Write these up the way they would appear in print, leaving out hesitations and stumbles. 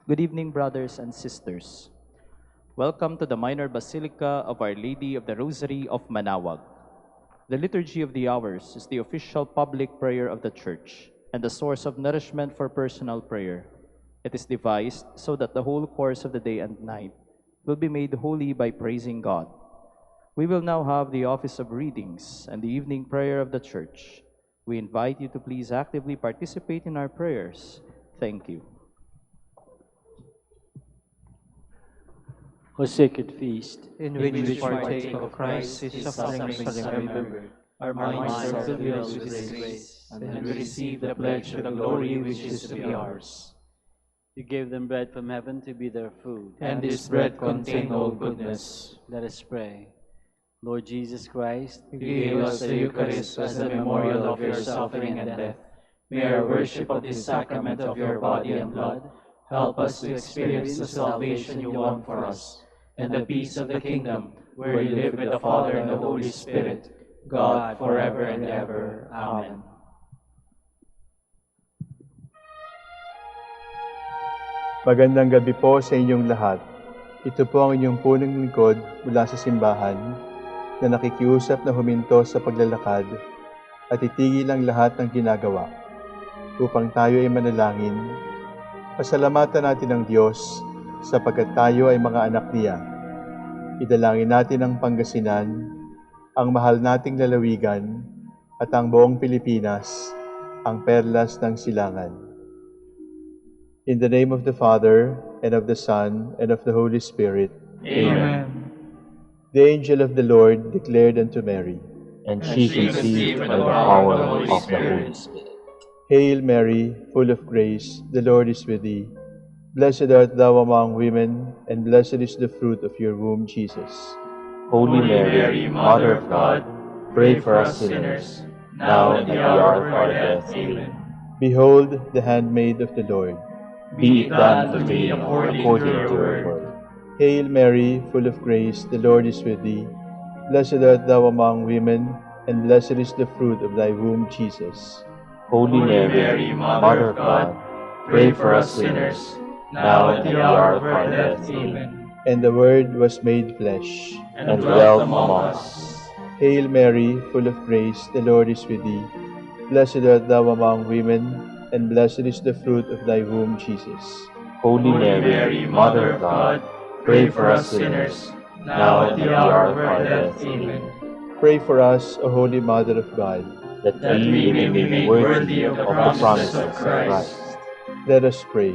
Good evening, brothers and sisters. Welcome to the Minor Basilica of Our Lady of the Rosary of Manaoag. The Liturgy of the Hours is the official public prayer of the Church and the source of nourishment for personal prayer. It is devised so that the whole course of the day and night will be made holy by praising God. We will now have the office of readings and the evening prayer of the Church. We invite you to please actively participate in our prayers. Thank you. O sacred feast, in which we partake of Christ, his sufferings are remembered, our minds are filled with his grace, and we receive the pledge of the glory which is to be ours. you gave them bread from heaven to be their food. And this bread contains all goodness. Let us pray. Lord Jesus Christ, You gave us the Eucharist as a memorial of your suffering and death. May our worship of this sacrament of your body and blood help us to experience the salvation you won for us, and the peace of the kingdom, where you live with the Father and the Holy Spirit, God, forever and ever. Amen. Magandang gabi po sa inyong lahat. Ito po ang inyong punong lingkod mula sa simbahan na nakikiusap na huminto sa paglalakad at itigil ang lahat ng ginagawa upang tayo ay manalangin. Pasalamatan natin ang Diyos sapagkat tayo ay mga anak niya. Idalangin natin ang Pangasinan, ang mahal nating lalawigan, at ang buong Pilipinas, ang perlas ng silangan. In the name of the Father, and of the Son, and of the Holy Spirit. Amen. The angel of the Lord declared unto Mary, and she conceived by the power of the Holy Spirit. Hail Mary, full of grace, the Lord is with thee. Blessed art thou among women, and blessed is the fruit of your womb, Jesus. Holy Mary, Mother of God, pray for us sinners, now and at the hour of our death. Amen. Behold the handmaid of the Lord. Be it done to me according to your word. Hail Mary, full of grace, the Lord is with thee. Blessed art thou among women, and blessed is the fruit of thy womb, Jesus. Holy Mary, Mother of God, pray for us sinners, now and at the hour of our death. Amen. And the Word was made flesh, and dwelt among us. Hail Mary, full of grace, the Lord is with thee. Blessed art thou among women, and blessed is the fruit of thy womb, Jesus. Holy Mary, Mother of God, pray for us sinners, now and at the hour of our death. Amen. Pray for us, O Holy Mother of God, that we may be made worthy of the promises of Christ. Let us pray.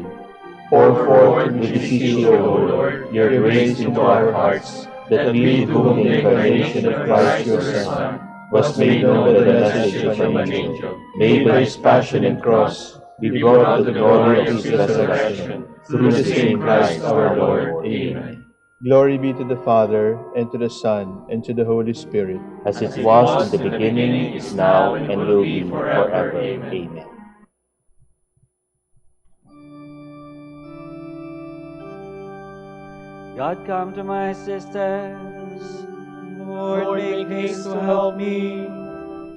Pour forth, we beseech you, O Lord, your grace into our hearts, that we, to whom the incarnation of Christ your Son was made known by the message of an angel, may by his passion and cross be brought to the glory of his resurrection, through the same Christ our Lord. Amen. Glory be to the Father, and to the Son, and to the Holy Spirit. As it was in the beginning, is now, and will be forever. Amen. God, come to my assistance. Lord, make haste to help me.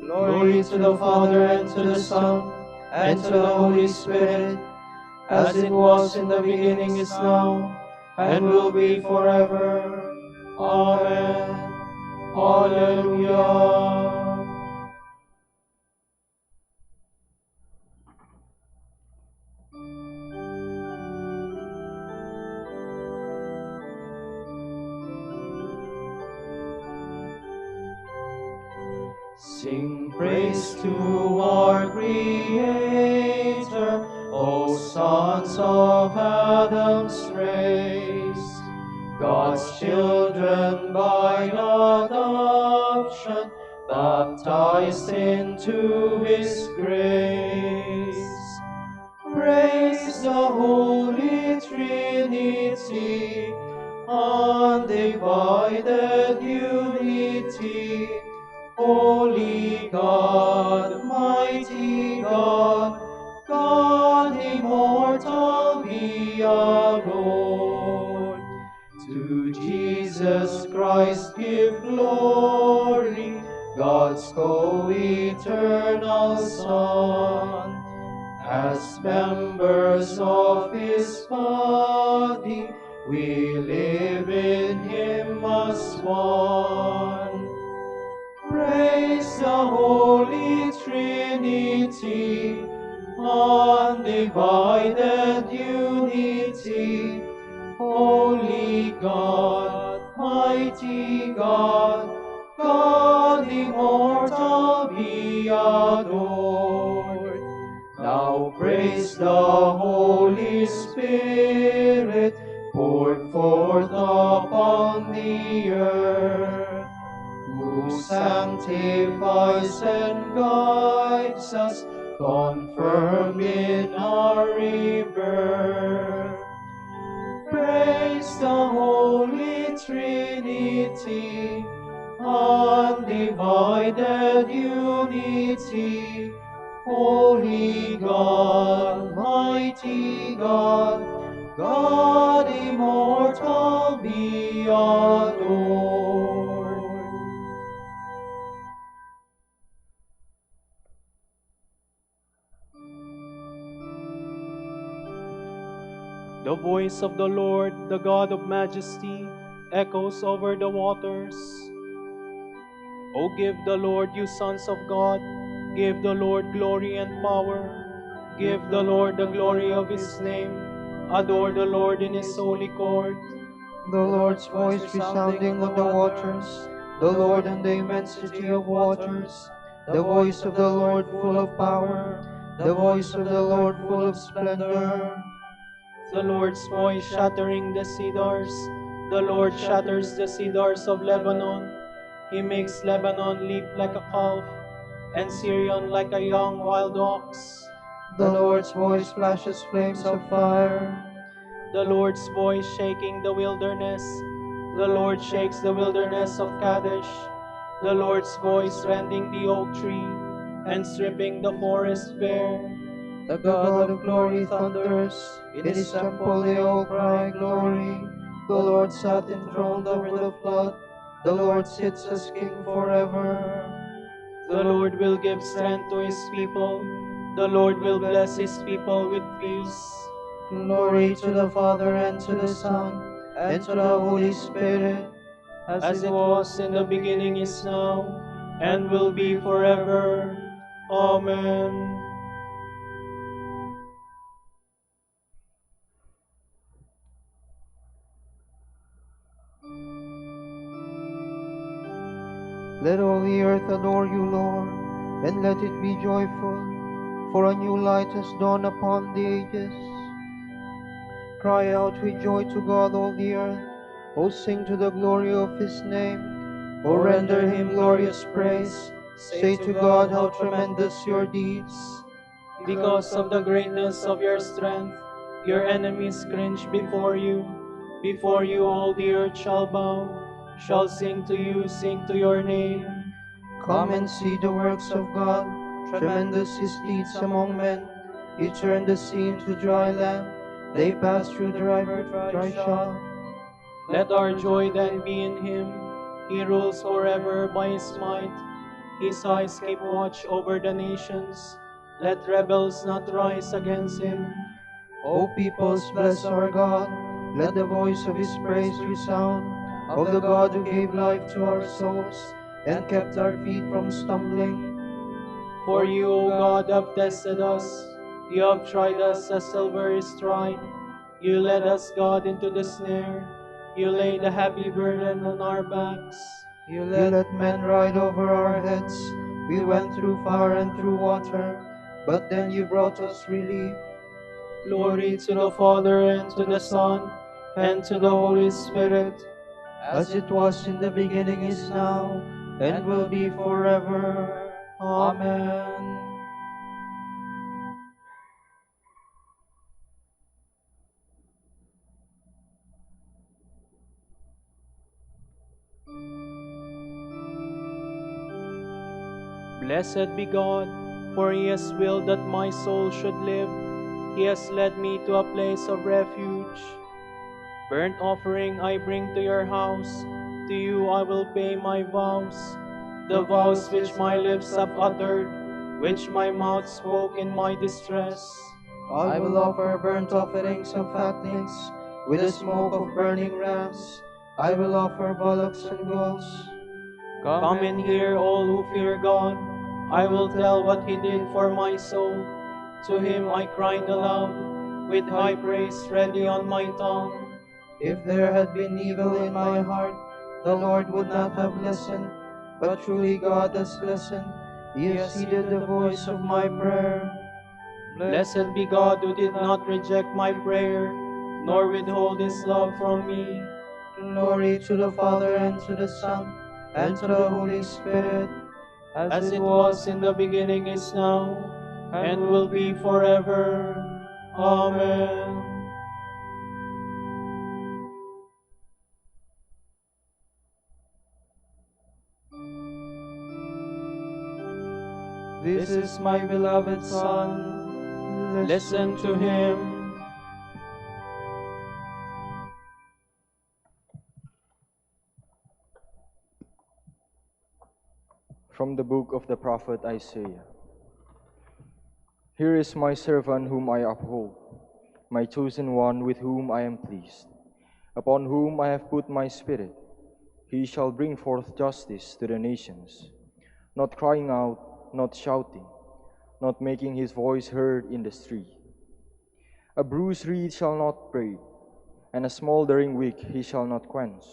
Glory to the Father, and to the Son, and to the Holy Spirit, as it was in the beginning, is now, and will be forever. Amen. Hallelujah. Sing praise to our Creator, O sons of Adam's race. God's children by adoption, baptized into His grace. Praise the Holy Trinity, undivided unity. Holy God, mighty God, God immortal, be adored. To Jesus Christ give glory, God's co-eternal Son, As members of his body, we live in him as one. Praise the Holy Trinity, undivided unity. Holy God, mighty God, God immortal, be adored. Now praise the Holy Spirit, poured forth upon the earth, who sanctifies and guides us, confirm in our rebirth. Praise the Holy Trinity, undivided unity. Holy God, mighty God, God immortal, be adored. The voice of the Lord, the God of majesty, echoes over the waters. O give the Lord, you sons of God, give the Lord glory and power. Give the Lord the glory of his name. Adore the Lord in his holy court. The Lord's voice resounding on the waters, the Lord in the immensity of waters, the voice of the Lord full of power, the voice of the Lord full of splendor. The Lord's voice shattering the cedars. The Lord shatters the cedars of Lebanon. He makes Lebanon leap like a calf, and Syrian like a young wild ox. The Lord's voice flashes flames of fire. The Lord's voice shaking the wilderness. The Lord shakes the wilderness of Kadesh. The Lord's voice rending the oak tree and stripping the forest bare. The God of glory thunders. In his temple they all cry, glory. The Lord sat enthroned over the flood. The Lord sits as king forever. The Lord will give strength to his people. The Lord will bless his people with peace. Glory to the Father, and to the Son, and to the Holy Spirit, As it was in the beginning, is now, and will be forever. Amen. Let all the earth adore you, Lord, and let it be joyful, for a new light has dawned upon the ages. Cry out with joy to God, all the earth. O sing to the glory of his name. O render him glorious praise. Say to God, how tremendous your deeds. Because of the greatness of your strength, your enemies cringe before you. Before you all the earth shall bow, shall sing to you, sing to your name. Come and see the works of God, tremendous his deeds among men. He turned the sea into dry land. They passed through the river dry shod. Let our joy then be in him. He rules forever by his might. His eyes keep watch over the nations. Let rebels not rise against him. O peoples, bless our God. Let the voice of his praise resound, of the God who gave life to our souls and kept our feet from stumbling. For you, O God, have tested us. You have tried us as silver is tried. You led us, God, into the snare. You laid a heavy burden on our backs. You let men ride over our heads. We went through fire and through water, but then you brought us relief. Glory to the Father, and to the Son, and to the Holy Spirit, as it was in the beginning, is now, and will be forever. Amen. Blessed be God, for he has willed that my soul should live. He has led me to a place of refuge. Burnt offering I bring to your house. To you I will pay my vows, the vows which my lips have uttered, which my mouth spoke in my distress. I will offer burnt offerings of fatlings, with the smoke of burning rams. I will offer bullocks and goats. Come and hear, all who fear God. I will tell what he did for my soul. To him I cried aloud, with high praise ready on my tongue. If there had been evil in my heart, the Lord would not have listened. But truly God has listened. He has heeded the voice of my prayer. Blessed be God who did not reject my prayer, nor withhold his love from me. Glory to the Father, and to the Son, and to the Holy Spirit, As it was in the beginning, is now, and will be forever. Amen. This is my beloved Son. Listen to him. From the book of the prophet Isaiah. Here is my servant whom I uphold, my chosen one with whom I am pleased, upon whom I have put my spirit. He shall bring forth justice to the nations, not crying out, not shouting, not making his voice heard in the street. A bruised reed shall not break, and a smoldering wick he shall not quench,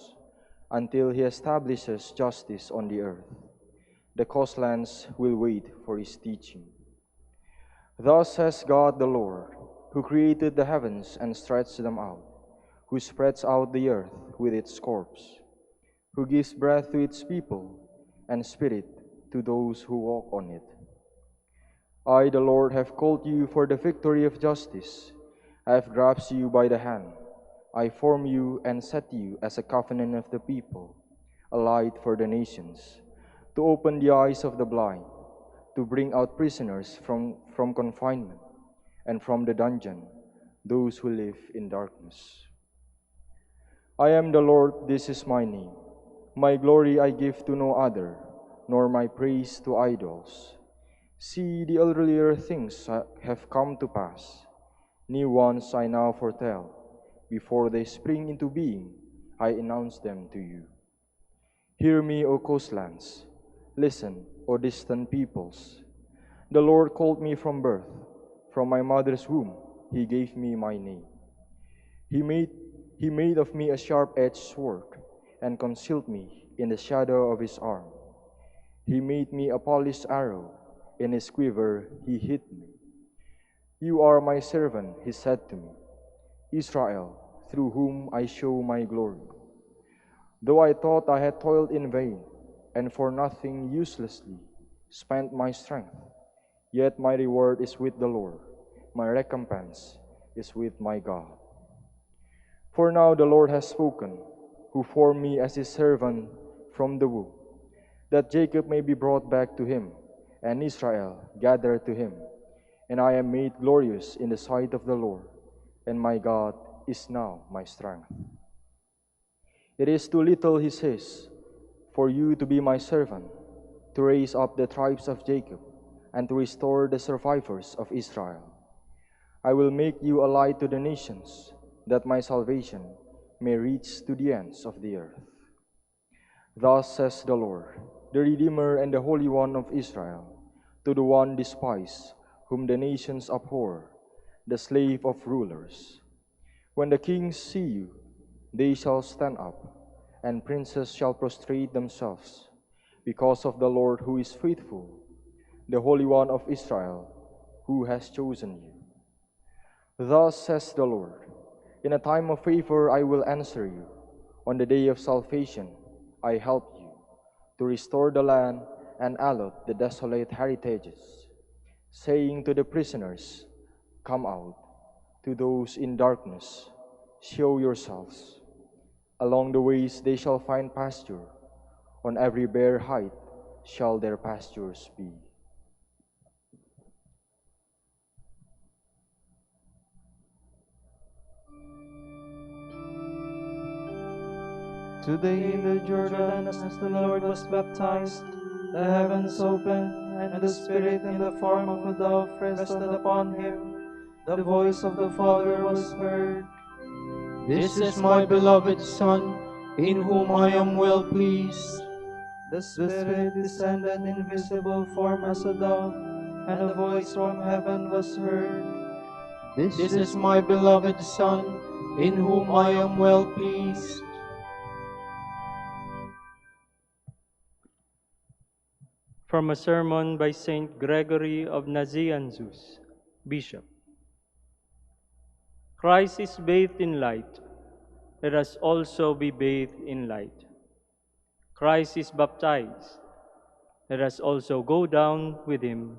until he establishes justice on the earth. The coastlands will wait for his teaching. Thus says God the Lord, who created the heavens and stretched them out, who spreads out the earth with its corpse, who gives breath to its people and spirit to those who walk on it. I, the Lord, have called you for the victory of justice. I have grasped you by the hand. I form you and set you as a covenant of the people, a light for the nations, to open the eyes of the blind, to bring out prisoners from confinement, and from the dungeon those who live in darkness. I am the Lord, this is my name. My glory I give to no other, nor my praise to idols. See, the earlier things have come to pass. New ones I now foretell. Before they spring into being, I announce them to you. Hear me, O coastlands. Listen, O distant peoples. The Lord called me from birth. From my mother's womb, he gave me my name. He made of me a sharp-edged sword and concealed me in the shadow of his arm. He made me a polished arrow. In his quiver he hid me. You are my servant, he said to me, Israel, through whom I show my glory. Though I thought I had toiled in vain, and for nothing uselessly spent my strength, yet my reward is with the Lord, my recompense is with my God. For now the Lord has spoken, who formed me as his servant from the womb, that Jacob may be brought back to him, and Israel gathered to him. And I am made glorious in the sight of the Lord, and my God is now my strength. It is too little, he says, for you to be my servant, to raise up the tribes of Jacob, and to restore the survivors of Israel. I will make you a light to the nations, that my salvation may reach to the ends of the earth. Thus says the Lord, the Redeemer and the Holy One of Israel, to the one despised, whom the nations abhor, the slave of rulers. When the kings see you, they shall stand up, and princes shall prostrate themselves, because of the Lord who is faithful, the Holy One of Israel, who has chosen you. Thus says the Lord, in a time of favor I will answer you. On the day of salvation I help you, to restore the land and allot the desolate heritages, saying to the prisoners, come out, to those in darkness, show yourselves. Along the ways they shall find pasture, on every bare height shall their pastures be. Today in the Jordan, as the Lord was baptized, the heavens opened, and the Spirit in the form of a dove rested upon him. The voice of the Father was heard. This is my beloved Son, in whom I am well pleased. The Spirit descended in visible form as a dove, and a voice from heaven was heard. This is my beloved Son, in whom I am well pleased. From a sermon by Saint Gregory of Nazianzus, Bishop. Christ is bathed in light. Let us also be bathed in light. Christ is baptized. Let us also go down with him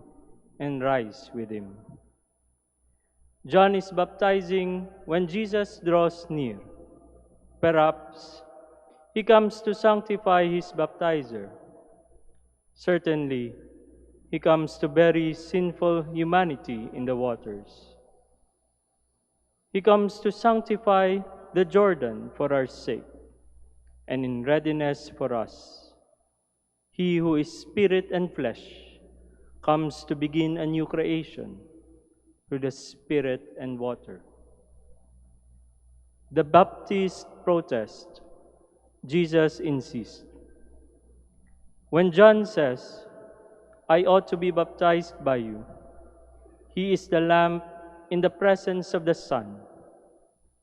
and rise with him. John is baptizing when Jesus draws near. Perhaps he comes to sanctify his baptizer. Certainly, he comes to bury sinful humanity in the waters. He comes to sanctify the Jordan for our sake and in readiness for us. He who is spirit and flesh comes to begin a new creation through the Spirit and water. The Baptist protest, Jesus insists. When John says, I ought to be baptized by you, he is the lamp in the presence of the sun,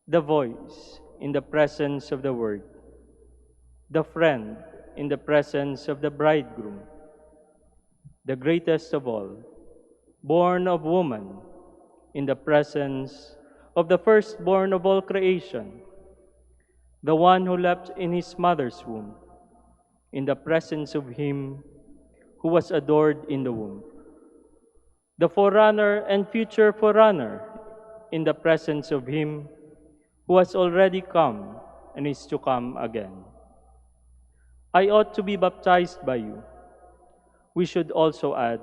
the voice in the presence of the Word, the friend in the presence of the bridegroom, the greatest of all, born of woman, in the presence of the firstborn of all creation, the one who leapt in his mother's womb, in the presence of him who was adored in the womb, the forerunner and future forerunner, in the presence of him who has already come and is to come again. I ought to be baptized by you. We should also add,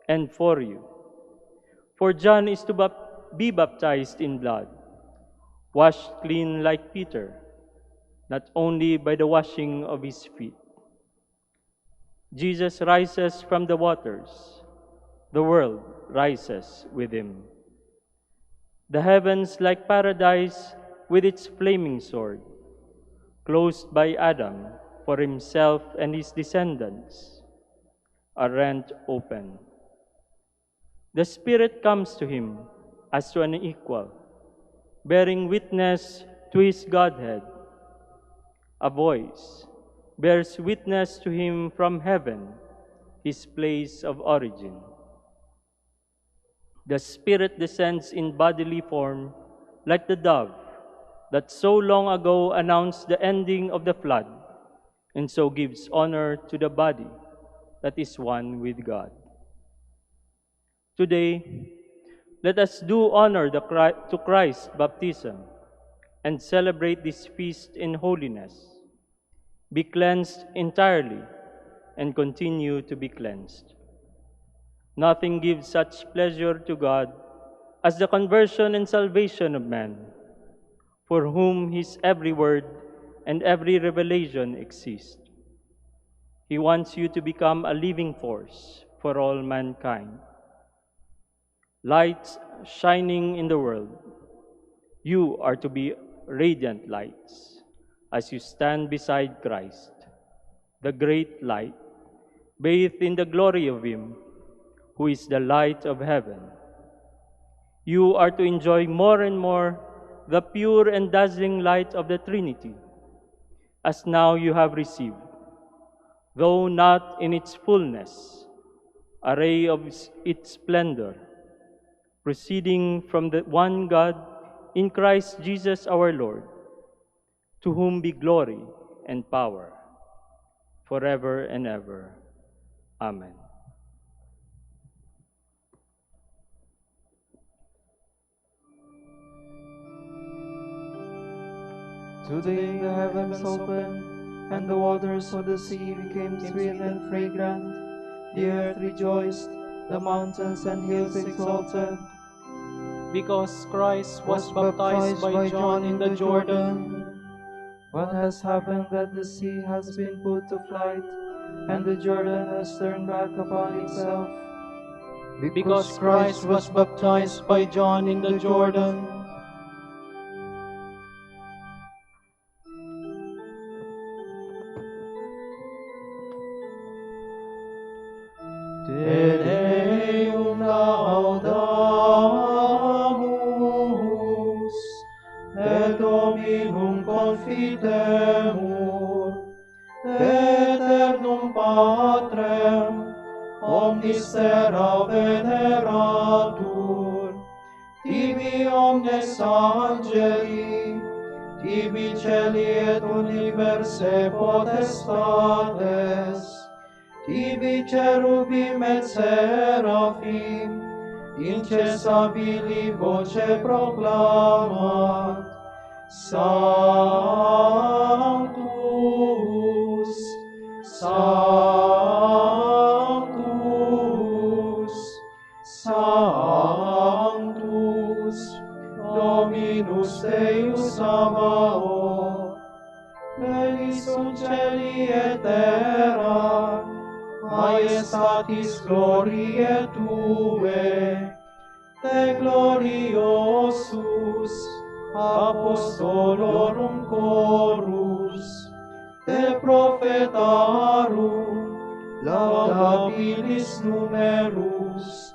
and for you. For John is to be baptized in blood, washed clean like Peter, not only by the washing of his feet. Jesus rises from the waters. The world rises with him. The heavens like paradise with its flaming sword, closed by Adam for himself and his descendants, are rent open. The Spirit comes to him as to an equal, bearing witness to his Godhead. A voice bears witness to him from heaven, his place of origin. The Spirit descends in bodily form like the dove that so long ago announced the ending of the flood, and so gives honor to the body that is one with God. Today, let us do honor to Christ's baptism and celebrate this feast in holiness. Be cleansed entirely and continue to be cleansed. Nothing gives such pleasure to God as the conversion and salvation of man, for whom his every word and every revelation exist. He wants you to become a living force for all mankind. Lights shining in the world, you are to be radiant lights as you stand beside Christ, the great light, bathed in the glory of him who is the light of heaven. You are to enjoy more and more the pure and dazzling light of the Trinity, as now you have received, though not in its fullness, a ray of its splendor, proceeding from the one God in Christ Jesus our Lord, to whom be glory and power, forever and ever. Amen. Today the heavens opened, and the waters of the sea became sweet and fragrant. The earth rejoiced, the mountains and hills exulted. Because Christ was baptized by John in the Jordan. What has happened that the sea has been put to flight, and the Jordan has turned back upon itself. Because Christ was baptized by John in the Jordan, Te Deum laudamus, et Dominum confitemur, te eternum Patrem, omnis terra veneratur, tibi omnes angeli, tibi celi et universe potestates, tibi cherubim et seraphim, incessabili voce proclamat, Sanctus, Sanctus, Sanctus, Dominus Deus Sabaoth, Pleni sunt celi et terra, Maestatis gloriae Tuae, Te gloriosus, apostolorum chorus, Te prophetarum, laudabilis numerus,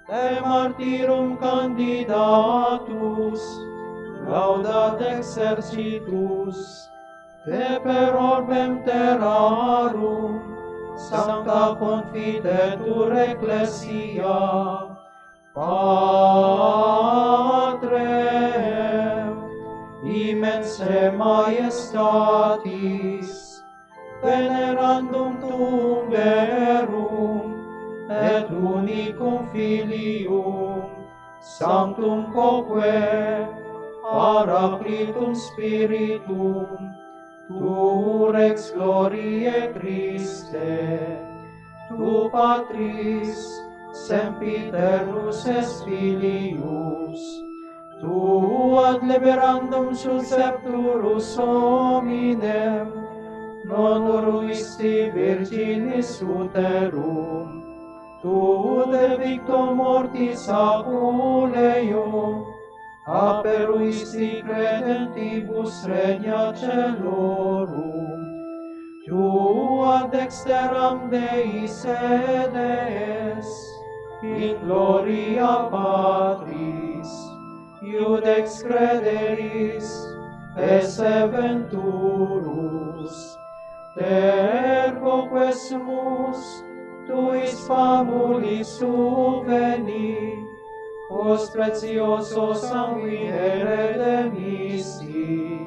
Te martyrum candidatus, laudat exercitus, Te per orbem terrarum, sancta confitetur ecclesia, Patrem, immense majestatis, venerandum tuum verum, et unicum Filium, sanctum quoque, Paraclitum Spiritum, tu rex gloriae Christe, tu Patris, sempiternus es Filius, tu ad liberandum suscepturus hominem, non uruisti virginis uterum, tu de victo mortis aculeum, aperuisti credentibus regna celorum, tu ad dexteram Dei sedes, in gloria Patris, iudex crederis, esse venturus, tergo quesumus, tuis famulis suveni, os preciosos sanguine redemisti,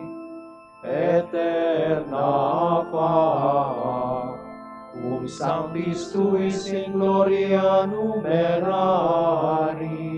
eterna fa, sanctis tuis in gloria numerari.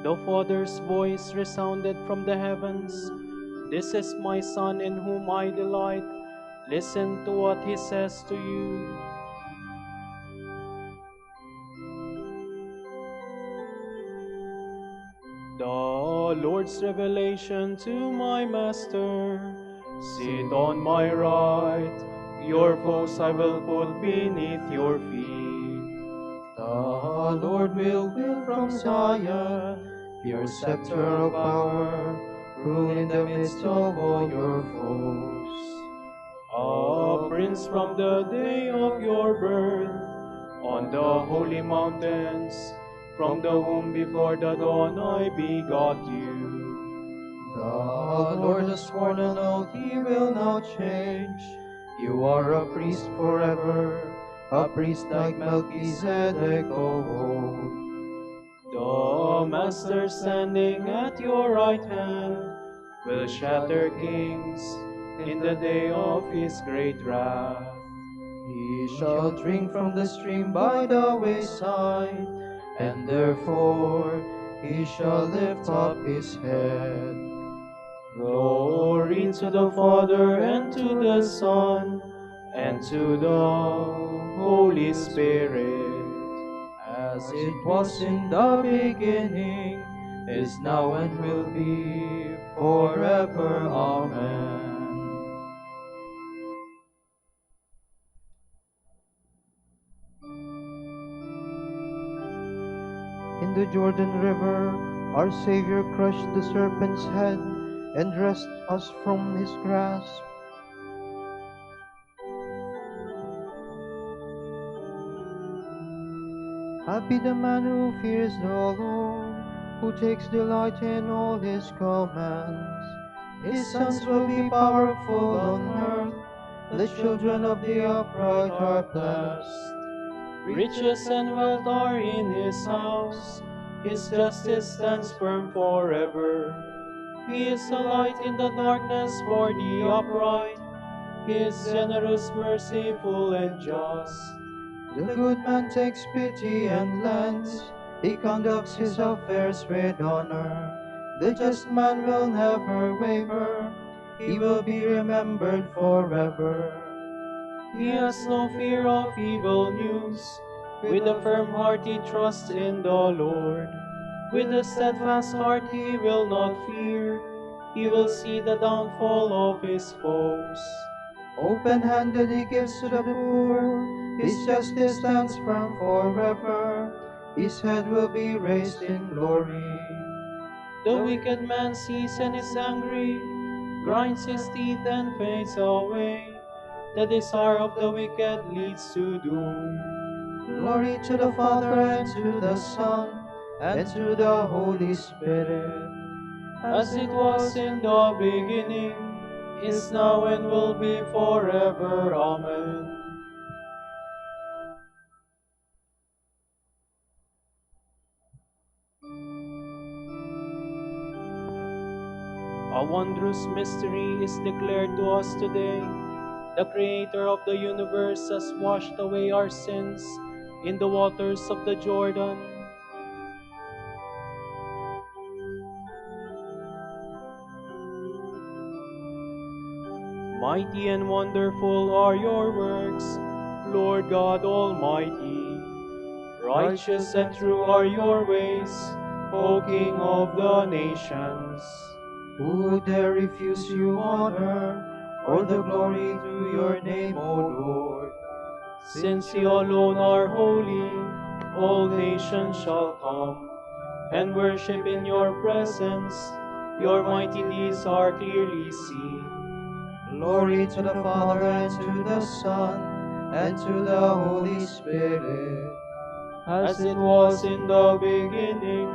the Father's voice resounded from the heavens, "This is my Son in whom I delight. Listen to what he says to you." The Lord's revelation to my Master: "Sit on my right, your foes I will put beneath your feet." The Lord will from Zion your scepter of power, rule in the midst of all your foes. A prince from the day of your birth, on the holy mountains, from the womb before the dawn I begot you. The Lord has sworn an oath he will not change. You are a priest forever, a priest like Melchizedek of old. The Master standing at your right hand will shatter kings in the day of his great wrath. He shall drink from the stream by the wayside, and therefore he shall lift up his head. Glory to the Father, and to the Son, and to the Holy Spirit. As it was in the beginning, is now, and will be forever. Amen. In the Jordan River, our Savior crushed the serpent's head and wrested us from his grasp. Happy the man who fears the Lord, who takes delight in all his commands. His sons will be powerful on earth, the children of the upright are blessed. Riches and wealth are in his house, his justice stands firm forever. He is a light in the darkness for the upright, he is generous, merciful, and just. The good man takes pity and lends, he conducts his affairs with honor. The just man will never waver, he will be remembered forever. He has no fear of evil news, with a firm heart he trusts in the Lord. With a steadfast heart he will not fear, he will see the downfall of his foes. Open-handed he gives to the poor, his justice stands firm forever, his head will be raised in glory. The wicked man sees and is angry, grinds his teeth and fades away. The desire of the wicked leads to doom. Glory to the Father, and to the Son, and to the Holy Spirit. As it was in the beginning, is now, and will be forever. Amen. A wondrous mystery is declared to us today. The Creator of the universe has washed away our sins in the waters of the Jordan. Mighty and wonderful are your works, Lord God Almighty. Righteous and true are your ways, O King of the nations. Who would dare refuse you honor, or the glory to your name, O Lord? Since you alone are holy, all nations shall come and worship in your presence. Your mighty deeds are clearly seen. Glory to the Father, and to the Son, and to the Holy Spirit. As it was in the beginning,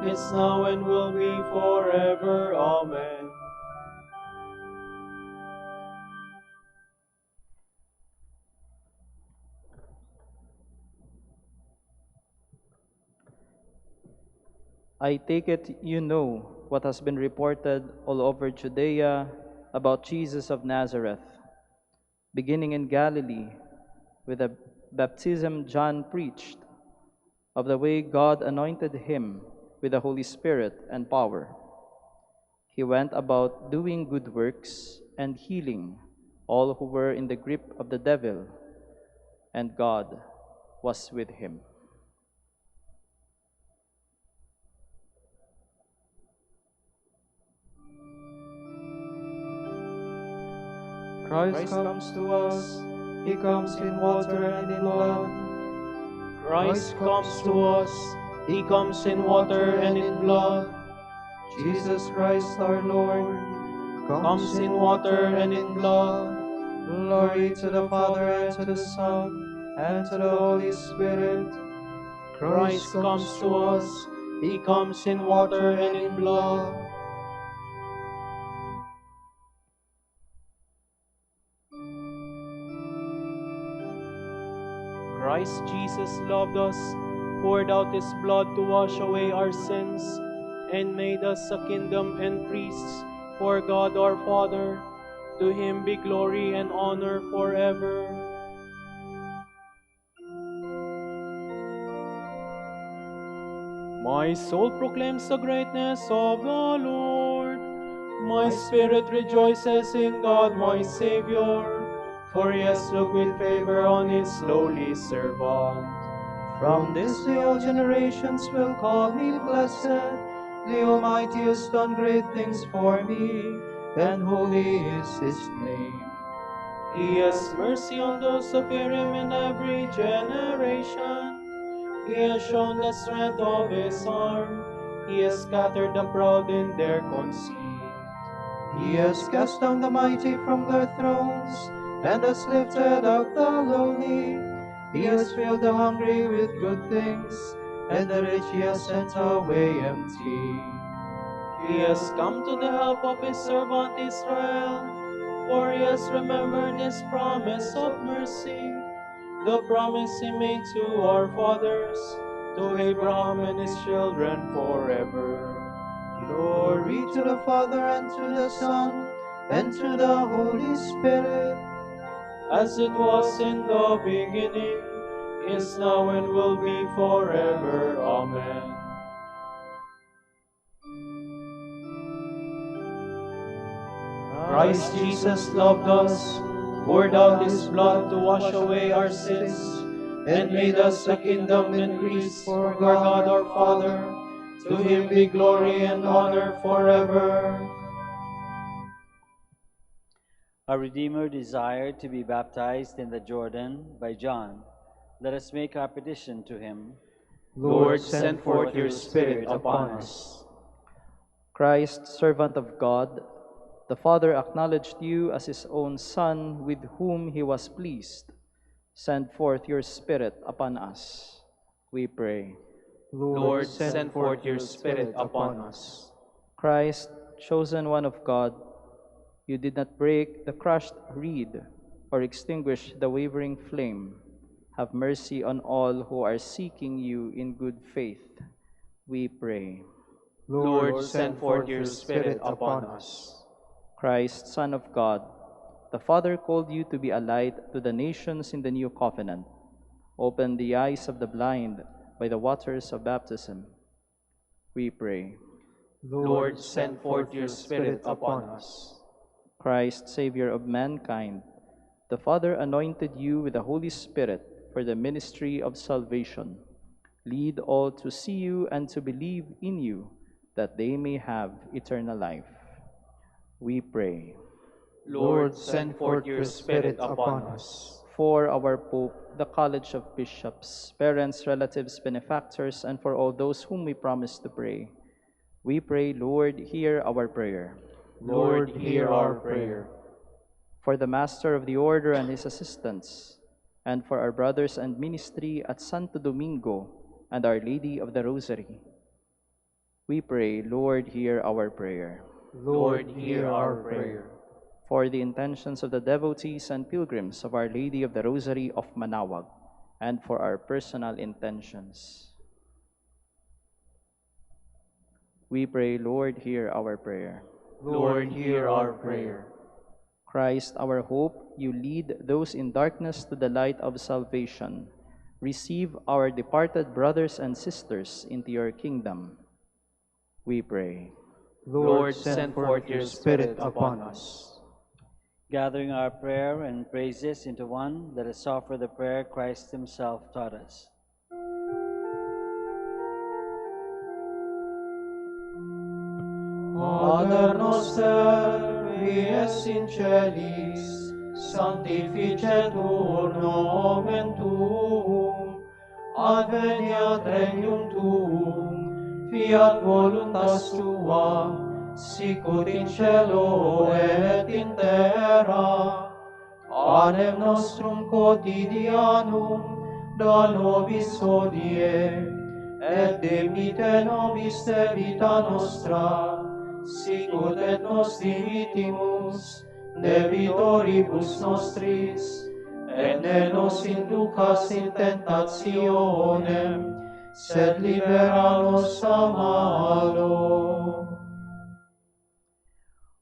is now, and will be forever. Amen. I take it you know what has been reported all over Judea about Jesus of Nazareth, beginning in Galilee with the baptism John preached, of the way God anointed him with the Holy Spirit and power. He went about doing good works and healing all who were in the grip of the devil, and God was with him. Christ comes to us, he comes in water and in blood. Christ comes to us, he comes in water and in blood. Jesus Christ our Lord Comes in water and in blood. Glory to the Father, and to the Son, and to the Holy Spirit. Christ comes to us, he comes in water and in blood. Christ Jesus loved us, poured out his blood to wash away our sins, and made us a kingdom and priests for God our Father. To him be glory and honor forever. My soul proclaims the greatness of the Lord. My spirit rejoices in God my Savior, for he has looked with favor on his lowly servant. From this day all generations will call me blessed. The Almighty has done great things for me, and holy is his name. He has mercy on those who fear him in every generation. He has shown the strength of his arm. He has scattered the proud in their conceit. He has cast down the mighty from their thrones, and has lifted up the lowly. He has filled the hungry with good things, and the rich he has sent away empty. He has come to the help of his servant Israel, for he has remembered his promise of mercy, the promise he made to our fathers, to Abraham and his children forever. Glory to the Father, and to the Son, and to the Holy Spirit, as it was in the beginning, is now, and will be forever. Amen. Christ Jesus loved us, poured out his blood to wash away our sins, and made us a kingdom and priests for God our Father. To him be glory and honor forever. Our Redeemer desired to be baptized in the Jordan by John. Let us make our petition to him. Lord, send forth your Spirit upon us. Christ, servant of God, the Father acknowledged you as his own Son, with whom he was pleased. Send forth your Spirit upon us, we pray. Lord, send forth your Spirit upon us. Christ, chosen one of God, you did not break the crushed reed or extinguish the wavering flame. Have mercy on all who are seeking you in good faith, we pray. Lord, send forth your Spirit upon us. Christ, Son of God, the Father called you to be a light to the nations in the new covenant. Open the eyes of the blind by the waters of baptism, we pray. Lord, send forth your Spirit upon us. Christ, Savior of mankind, the Father anointed you with the Holy Spirit for the ministry of salvation. Lead all to see you and to believe in you, that they may have eternal life, we pray. Lord, send forth your Spirit upon us. For our Pope, the College of Bishops, parents, relatives, benefactors, and for all those whom we promise to pray, we pray, Lord, hear our prayer. Lord, hear our prayer. For the Master of the Order and his assistants, and for our brothers and ministry at Santo Domingo and Our Lady of the Rosary, we pray, Lord, hear our prayer. Lord, hear our prayer. For the intentions of the devotees and pilgrims of Our Lady of the Rosary of Manaoag, and for our personal intentions, we pray, Lord, hear our prayer. Lord, hear our prayer. Christ, our hope, you lead those in darkness to the light of salvation. Receive our departed brothers and sisters into your kingdom. We pray. Lord, send forth your Spirit upon us. Gathering our prayer and praises into one, let us offer the prayer Christ himself taught us. Pater noster, qui es in celis, sanctificetur nomen tuum, adveniat regnum tuum, fiat voluntas tua, sicut in cielo et in terra. Panem nostrum quotidianum da nobis hodie, et dimitte nobis debita nostra, sicut et nos dimittimus debitoribus nostris, et ne nos inducas in tentationem, sed libera nos a malo.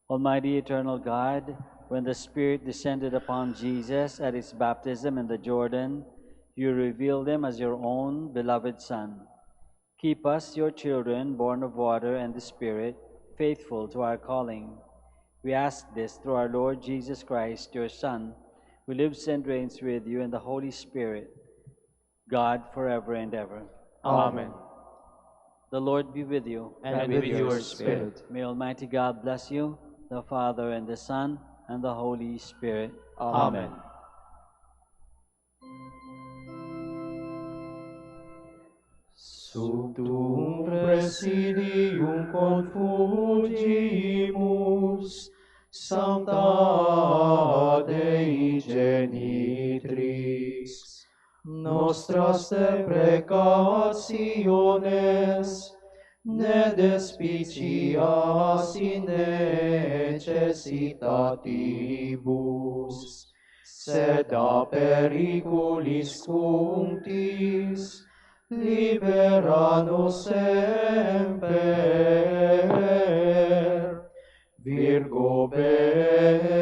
Almighty eternal God, when the Spirit descended upon Jesus at his baptism in the Jordan, you revealed him as your own beloved Son. Keep us, your children, born of water and the Spirit, faithful to our calling. We ask this through our Lord Jesus Christ, your Son, who lives and reigns with you in the Holy Spirit, God forever and ever. Amen. The Lord be with you. And with your spirit. May Almighty God bless you, the Father and the Son and the Holy Spirit. Amen. Sub tuum presidium confugimus, Sancta Dei Genitrix, nostras deprecationes, ne despicias in necessitatibus, sed a periculis cunctis, libera nos semper, Virgo benedicta.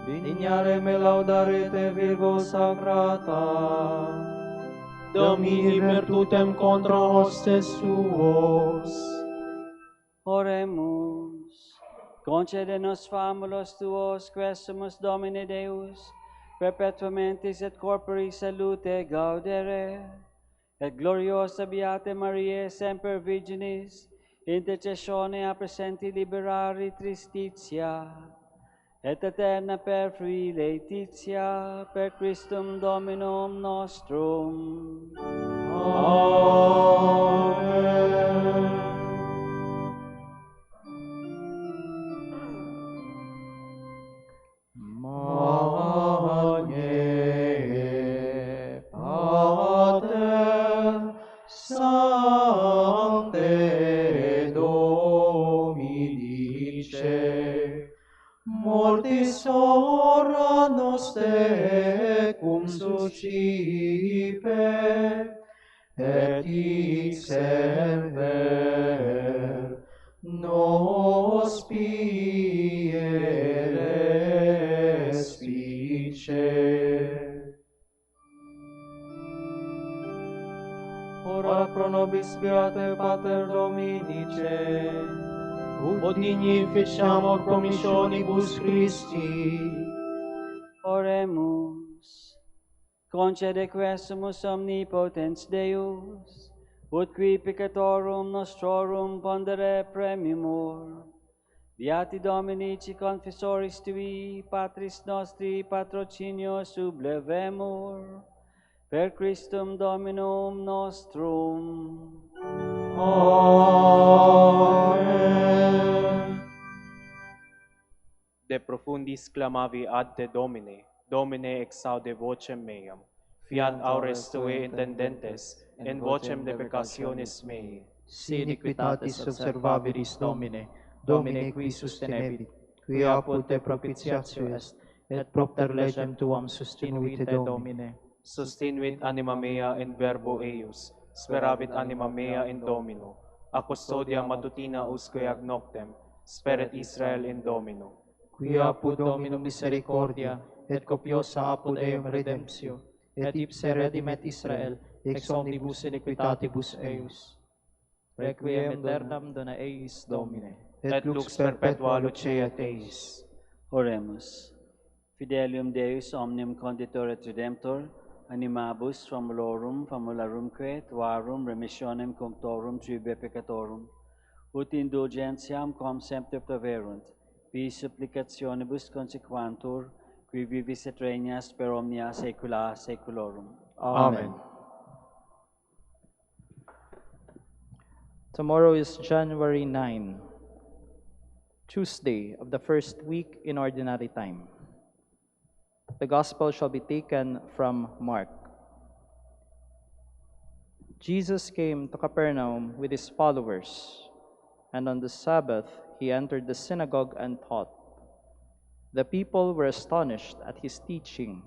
Dignare me laudarete Virgo sacrata, Domini virtutem contra hostes suos. Oremus. Concede nos famulos tuos, quesumus Domine Deus, perpetuamentis et corpori salute gaudere, et gloriosa Beate Mariae semper Virginis, intercessione a presenti liberari tristitia, et eterna per frui laetitia, per Christum Dominum nostrum. Amen. Magne Pater Sancte Dominice, mortis hora nos tecum suscipe, et hic semper nos piere spice. Ora pro nobis Beate Pater Dominice, ut digni ficiamur promissionibus Christi. Oremus. Concede quesumus omnipotens Deus, ut qui peccatorum nostrorum pondere premimur. Beati Dominici confessoris tui, Patris nostri patrocinio sublevemur, per Christum Dominum nostrum. Amen. De profundis clamavi ad te Domine, Domine exaude vocem meam. Fiat aures tue intendentes, in vocem deprecationis mei. Si iniquitatis observabiris Domine, Domine qui sustenebit, qui apud te propitiatio est, et propter legem tuam sustinuit te Domine. Sustinuit anima mea in verbo eius, speravit anima mea in Domino. A custodia matutina usque ag noctem, speret Israel in Domino. Qui apud Dominum misericordia, et copiosa apud eum redemptio, et ipse redimet Israel, ex omnibus iniquitatibus eius. Requiem aeternam dona eis Domine. Et lux perpetua luceat eis. Oremus. Fidelium Deus omnium conditor et redemptor, animabus famularumque tuarum remissionem cunctorum tribe peccatorum, ut indulgentiam quam semper proverunt, vi supplicationibus consequantur, qui vivis et regnas per omnia saecula saeculorum. Amen. Tomorrow is January 9, Tuesday of the first week in Ordinary Time. The Gospel shall be taken from Mark. Jesus came to Capernaum with his followers, and on the Sabbath he entered the synagogue and taught. The people were astonished at his teaching,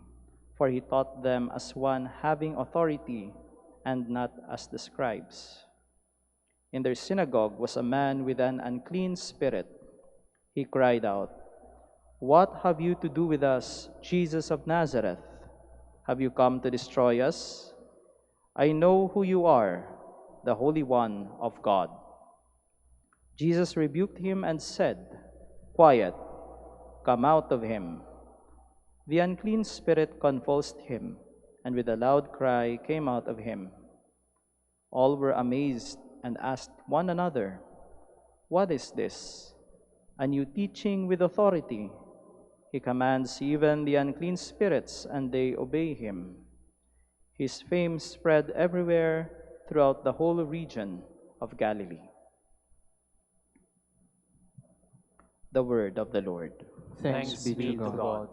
for he taught them as one having authority and not as the scribes. In their synagogue was a man with an unclean spirit. He cried out, "What have you to do with us, Jesus of Nazareth? Have you come to destroy us? I know who you are, the Holy One of God." Jesus rebuked him and said, "Quiet, come out of him." The unclean spirit convulsed him, and with a loud cry came out of him. All were amazed and asked one another, "What is this? A new teaching with authority. He commands even the unclean spirits, and they obey him." His fame spread everywhere throughout the whole region of Galilee. The word of the Lord. Thanks be to God.